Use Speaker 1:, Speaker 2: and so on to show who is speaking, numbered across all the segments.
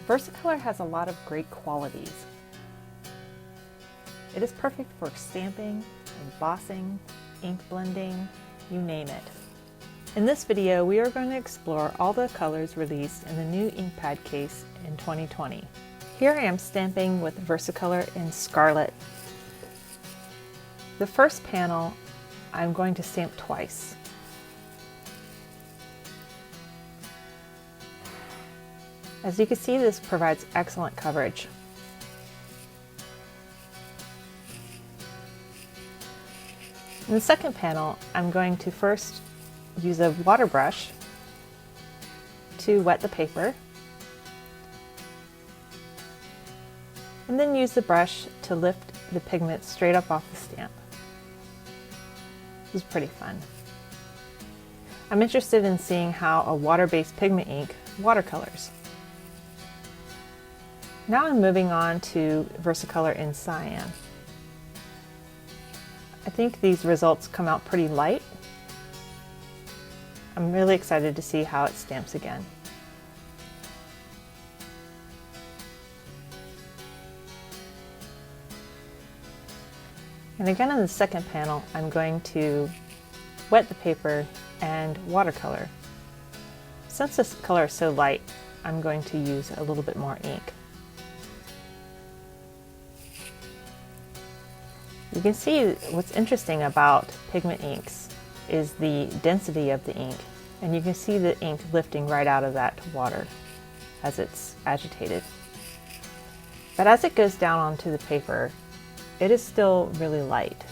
Speaker 1: VersaColor has a lot of great qualities. It is perfect for stamping, embossing, ink blending, you name it. In this video, we are going to explore all the colors released in the new Inkpad case in 2020. Here I am stamping with VersaColor in Scarlet. The first panel I'm going to stamp twice. As you can see, this provides excellent coverage. In the second panel, I'm going to first use a water brush to wet the paper, and then use the brush to lift the pigment straight up off the stamp. This is pretty fun. I'm interested in seeing how a water-based pigment ink watercolors. Now I'm moving on to VersaColor in Cyan. I think these results come out pretty light. I'm really excited to see how it stamps again. And again in the second panel, I'm going to wet the paper and watercolor. Since this color is so light, I'm going to use a little bit more ink. You can see what's interesting about pigment inks is the density of the ink, and you can see the ink lifting right out of that water as it's agitated. But as it goes down onto the paper, it is still really light.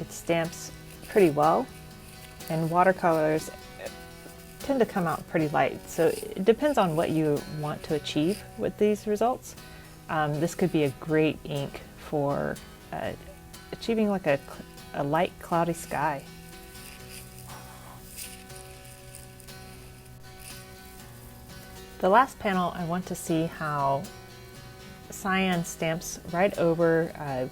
Speaker 1: It stamps pretty well, and watercolors tend to come out pretty light, so it depends on what you want to achieve with these results. This could be a great ink for achieving like a light cloudy sky. The last panel, I want to see how cyan stamps right over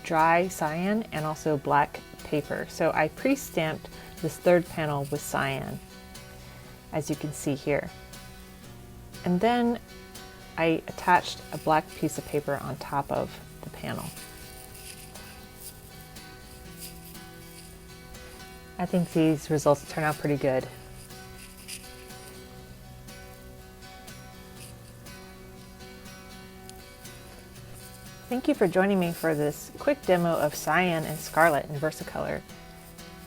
Speaker 1: dry cyan and also black paper. So I pre-stamped this third panel with cyan, as you can see here. And then I attached a black piece of paper on top of the panel. I think these results turn out pretty good. Thank you for joining me for this quick demo of Cyan and Scarlet in VersaColor.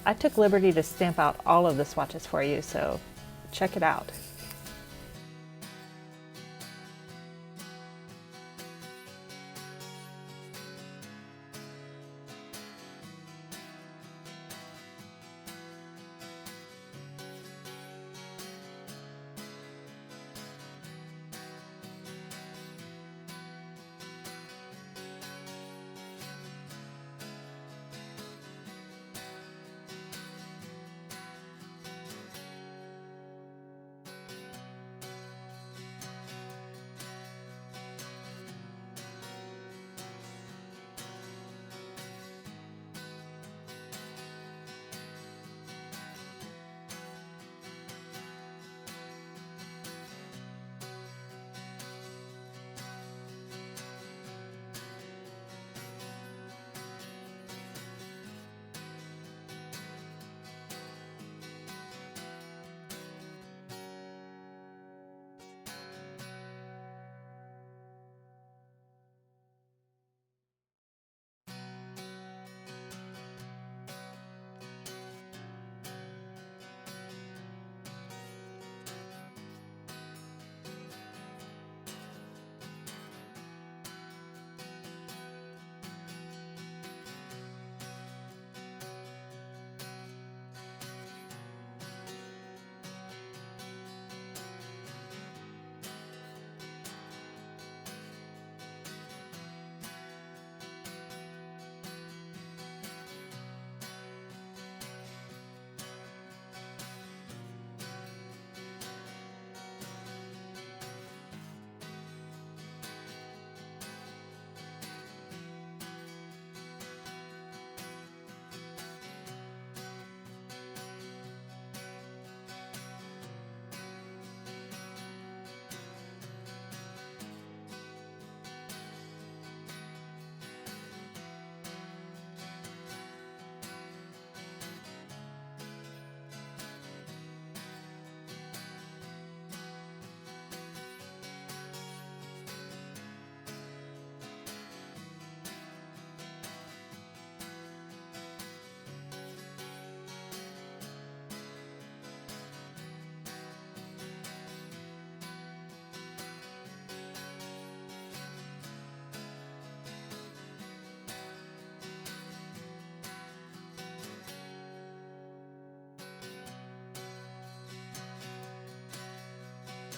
Speaker 1: I took liberty to stamp out all of the swatches for you, so check it out.